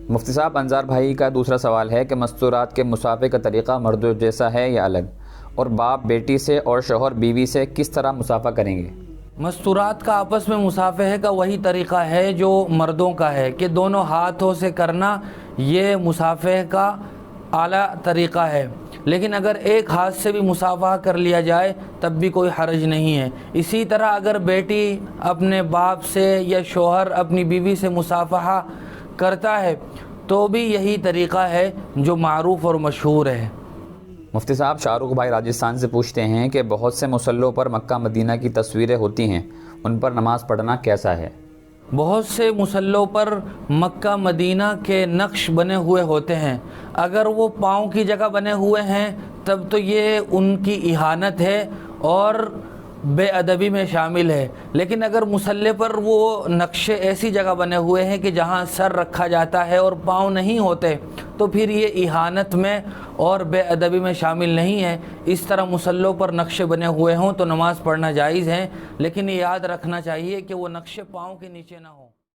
مفتی صاحب، انصار بھائی کا دوسرا سوال ہے کہ مستورات کے مسافے کا طریقہ مردوں جیسا ہے یا الگ، اور باپ بیٹی سے اور شوہر بیوی سے کس طرح مسافہ کریں گے؟ مستورات کا آپس میں مصافحے کا وہی طریقہ ہے جو مردوں کا ہے کہ دونوں ہاتھوں سے کرنا، یہ مصافحے کا اعلیٰ طریقہ ہے، لیکن اگر ایک ہاتھ سے بھی مصافحہ کر لیا جائے تب بھی کوئی حرج نہیں ہے۔ اسی طرح اگر بیٹی اپنے باپ سے یا شوہر اپنی بیوی سے مصافحہ کرتا ہے تو بھی یہی طریقہ ہے جو معروف اور مشہور ہے۔ مفتی صاحب، شاہ رخ بھائی راجستھان سے پوچھتے ہیں کہ بہت سے مصلوں پر مکہ مدینہ کی تصویریں ہوتی ہیں، ان پر نماز پڑھنا کیسا ہے؟ بہت سے مصلوں پر مکہ مدینہ کے نقش بنے ہوئے ہوتے ہیں، اگر وہ پاؤں کی جگہ بنے ہوئے ہیں تب تو یہ ان کی اہانت ہے اور بے ادبی میں شامل ہے، لیکن اگر مصلے پر وہ نقشے ایسی جگہ بنے ہوئے ہیں کہ جہاں سر رکھا جاتا ہے اور پاؤں نہیں ہوتے تو پھر یہ اہانت میں اور بے ادبی میں شامل نہیں ہے۔ اس طرح مصلوں پر نقشے بنے ہوئے ہوں تو نماز پڑھنا جائز ہے، لیکن یہ یاد رکھنا چاہیے کہ وہ نقشے پاؤں کے نیچے نہ ہوں۔